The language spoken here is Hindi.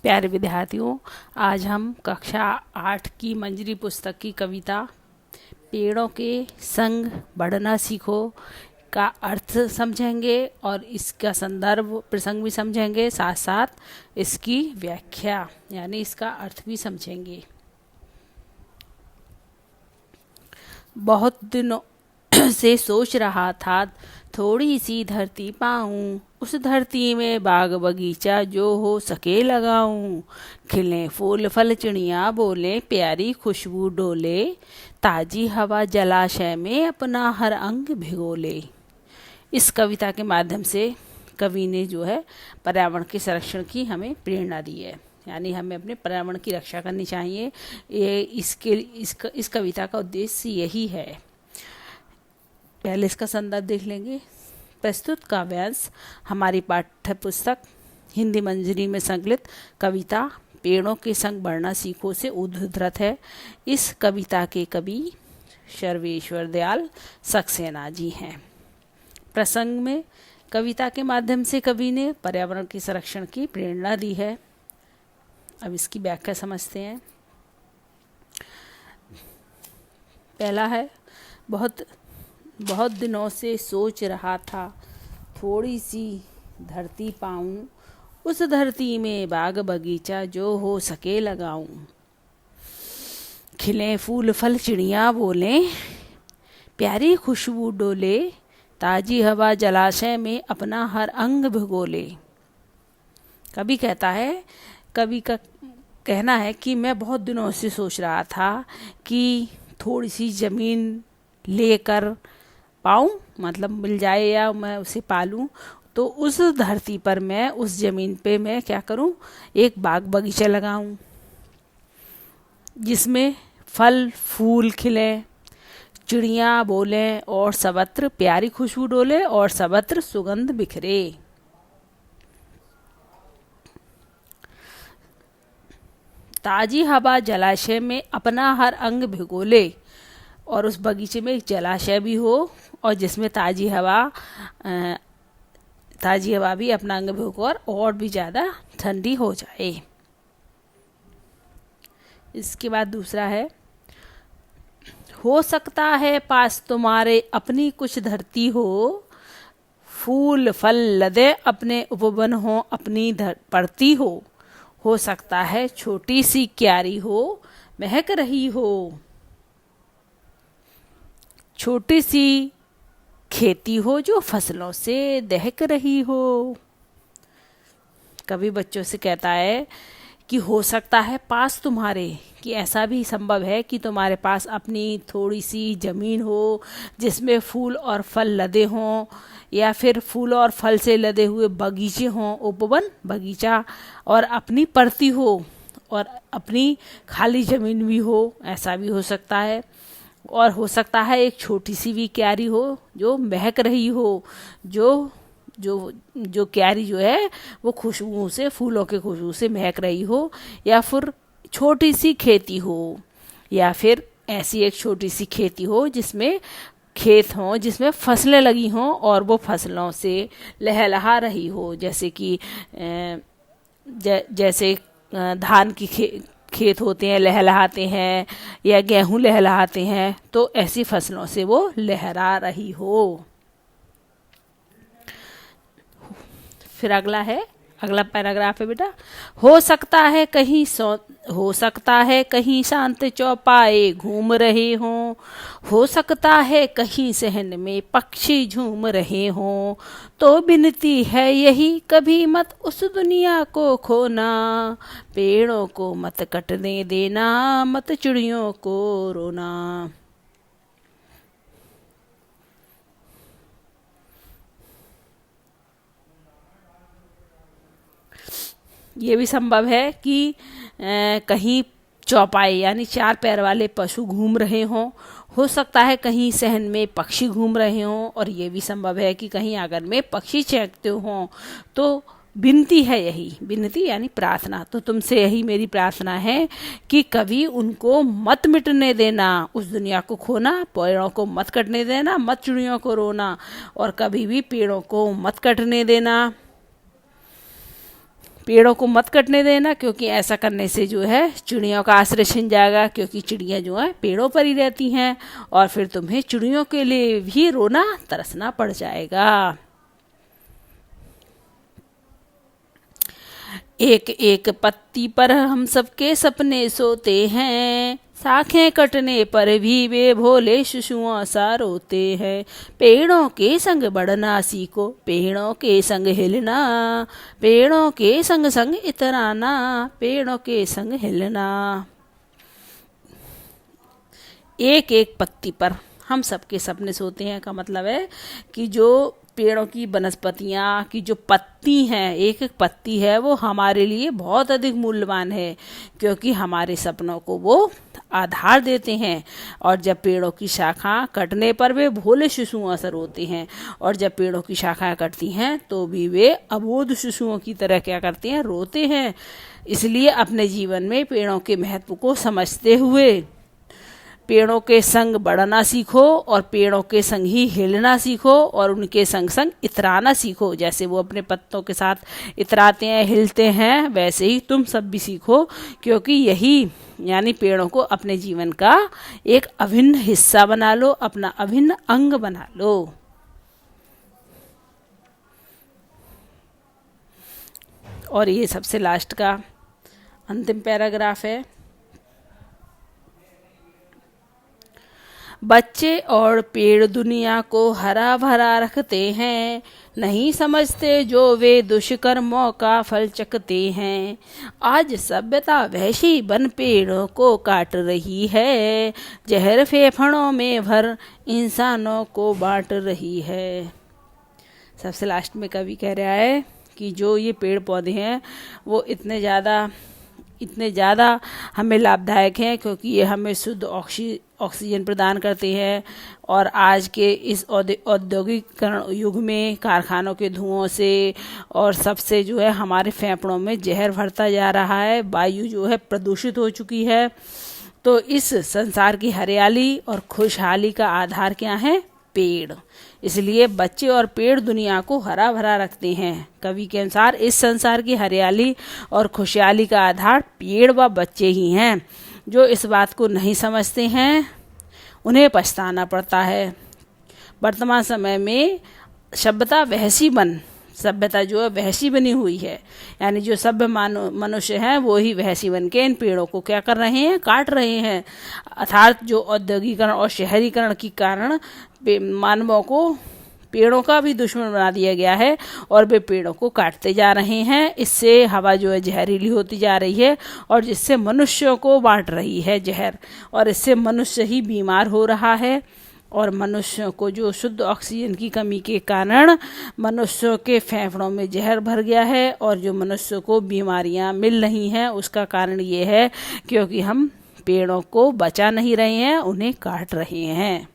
प्यारे विद्यार्थियों, आज हम कक्षा 8 की मंजरी पुस्तक की कविता पेड़ों के संग बढ़ना सीखो का अर्थ समझेंगे और इसका संदर्भ प्रसंग भी समझेंगे, साथ साथ इसकी व्याख्या यानी इसका अर्थ भी समझेंगे। बहुत दिनों से सोच रहा था थोड़ी सी धरती पाऊं, उस धरती में बाग बगीचा जो हो सके लगाऊं। खिले फूल फल चिड़िया बोले, प्यारी खुशबू डोले, ताजी हवा जलाशय में अपना हर अंग भिगोले। इस कविता के माध्यम से कवि ने जो है पर्यावरण के संरक्षण की हमें प्रेरणा दी है, यानी हमें अपने पर्यावरण की रक्षा करनी चाहिए। ये इस कविता का उद्देश्य यही है। पहले इसका संदर्भ देख लेंगे। प्रस्तुत काव्यांश हमारी पाठ्य पुस्तक हिंदी मंजरी में संकलित कविता पेड़ों के संग बढ़ना सीखो से उद्धृत है। इस कविता के कवि सर्वेश्वर दयाल सक्सेना जी हैं। प्रसंग में कविता के माध्यम से कवि ने पर्यावरण के संरक्षण की प्रेरणा दी है। अब इसकी व्याख्या समझते हैं। पहला है, बहुत दिनों से सोच रहा था थोड़ी सी धरती पाऊं, उस धरती में बाग बगीचा जो हो सके लगाऊं। खिले फूल फल चिड़िया बोले, प्यारी खुशबू डोले, ताजी हवा जलाशय में अपना हर अंग भिगोले। कवि का कहना है कि मैं बहुत दिनों से सोच रहा था कि थोड़ी सी ज़मीन लेकर पाऊँ, मतलब मिल जाए या मैं उसे पालूँ, तो उस धरती पर मैं उस ज़मीन पे मैं क्या करूँ, एक बाग बगीचा लगाऊँ जिसमें फल फूल खिलें, चिड़िया बोलें और सर्वत्र प्यारी खुशबू डोले और सर्वत्र सुगंध बिखरे। ताजी हवा जलाशय में अपना हर अंग भिगोले, और उस बगीचे में एक जलाशय भी हो और जिसमें ताजी हवा भी अपना अंग भिगोकर और भी ज़्यादा ठंडी हो जाए। इसके बाद दूसरा है, हो सकता है पास तुम्हारे अपनी कुछ धरती हो, फूल फल लदे अपने उपवन हो अपनी पड़ती हो सकता है छोटी सी क्यारी हो महक रही हो, छोटी सी खेती हो जो फसलों से दहक रही हो। कवि बच्चों से कहता है कि हो सकता है पास तुम्हारे, कि ऐसा भी संभव है कि तुम्हारे पास अपनी थोड़ी सी ज़मीन हो जिसमें फूल और फल लदे हों, या फिर फूल और फल से लदे हुए बगीचे हों, उपवन बगीचा, और अपनी परती हो और अपनी खाली ज़मीन भी हो, ऐसा भी हो सकता है। और हो सकता है एक छोटी सी भी क्यारी हो जो महक रही हो, जो क्यारी जो है वो खुशबू से, फूलों के खुशबू से महक रही हो, या फिर छोटी सी खेती हो, या फिर ऐसी एक छोटी सी खेती हो जिसमें खेत हों जिसमें फसलें लगी हों और वो फसलों से लहलहा रही हो, जैसे कि जैसे धान की खेत होते हैं लहलहाते हैं, या गेहूं लहलहाते हैं, तो ऐसी फसलों से वो लहरा रही हो। फिर अगला पैराग्राफ है बेटा, हो सकता है कहीं शांत चौपाए घूम रहे हों, हो सकता है कहीं सहन में पक्षी झूम रहे हों, तो विनती है यही कभी मत उस दुनिया को खोना, पेड़ों को मत कटने देना, मत चिड़ियों को रोना। ये भी संभव है कि कहीं चौपाई यानी चार पैर वाले पशु घूम रहे हों, हो सकता है कहीं सहन में पक्षी घूम रहे हों, और ये भी संभव है कि कहीं आंगन में पक्षी चहकते हों। तो विनती है यही, विनती यानी प्रार्थना, तो तुमसे यही मेरी प्रार्थना है कि कभी उनको मत मिटने देना, उस दुनिया को खोना, पेड़ों को मत कटने देना, मत चिड़ियों को रोना, और कभी भी पेड़ों को मत कटने देना। पेड़ों को मत कटने देना, क्योंकि ऐसा करने से जो है चिड़ियों का आश्रय छिन जाएगा, क्योंकि चिड़ियाँ जो है पेड़ों पर ही रहती हैं और फिर तुम्हें चिड़ियों के लिए भी रोना तरसना पड़ जाएगा। एक एक पत्ती पर हम सबके सपने सोते हैं, शाखें कटने पर भी वे भोले शिशुओं सा रोते हैं। पेड़ों के संग बढ़ना सीखो, पेड़ों के संग हिलना, पेड़ों के संग संग इतराना, पेड़ों के संग हिलना। एक एक पत्ती पर हम सबके सपने सोते हैं का मतलब है कि जो पेड़ों की वनस्पतियाँ की जो पत्ती हैं, एक एक पत्ती है, वो हमारे लिए बहुत अधिक मूल्यवान है, क्योंकि हमारे सपनों को वो आधार देते हैं। और जब पेड़ों की शाखा कटने पर वे भोले शिशुओं असर होते हैं, और जब पेड़ों की शाखाएं कटती हैं तो भी वे अबोध शिशुओं की तरह क्या करते हैं, रोते हैं। इसलिए अपने जीवन में पेड़ों के महत्व को समझते हुए पेड़ों के संग बढ़ना सीखो और पेड़ों के संग ही हिलना सीखो और उनके संग संग इतराना सीखो। जैसे वो अपने पत्तों के साथ इतराते हैं, हिलते हैं, वैसे ही तुम सब भी सीखो, क्योंकि यही यानी पेड़ों को अपने जीवन का एक अभिन्न हिस्सा बना लो, अपना अभिन्न अंग बना लो। और ये सबसे लास्ट का अंतिम पैराग्राफ है। बच्चे और पेड़ दुनिया को हरा भरा रखते हैं, नहीं समझते जो वे दुष्कर्मों का फल चखते हैं। आज सभ्यता वैशी बन पेड़ों को काट रही है, जहर फेफड़ों में भर इंसानों को बांट रही है। सबसे लास्ट में कवि कह रहा है कि जो ये पेड़ पौधे हैं वो इतने ज़्यादा हमें लाभदायक हैं, क्योंकि ये हमें शुद्ध ऑक्सीजन प्रदान करते हैं। और आज के इस औद्योगिकरण युग में कारखानों के धुओं से और सबसे जो है हमारे फेफड़ों में जहर भरता जा रहा है, वायु जो है प्रदूषित हो चुकी है। तो इस संसार की हरियाली और खुशहाली का आधार क्या है? पेड़। इसलिए बच्चे और पेड़ दुनिया को हरा भरा रखते हैं। कवि के अनुसार इस संसार की हरियाली और खुशहाली का आधार पेड़ व बच्चे ही हैं। जो इस बात को नहीं समझते हैं उन्हें पछताना पड़ता है। वर्तमान समय में सभ्यता जो है वहशी बनी हुई है, यानी जो सभ्य मनुष्य हैं वो ही वहशी बन के इन पेड़ों को क्या कर रहे हैं? काट रहे हैं। अर्थात जो औद्योगिकरण और शहरीकरण के कारण मानवों को पेड़ों का भी दुश्मन बना दिया गया है और वे पेड़ों को काटते जा रहे हैं। इससे हवा जो है जहरीली होती जा रही है और जिससे मनुष्यों को बांट रही है जहर, और इससे मनुष्य ही बीमार हो रहा है। और मनुष्यों को जो शुद्ध ऑक्सीजन की कमी के कारण मनुष्यों के फेफड़ों में जहर भर गया है और जो मनुष्यों को बीमारियां मिल रही हैं, उसका कारण ये है क्योंकि हम पेड़ों को बचा नहीं रहे हैं, उन्हें काट रहे हैं।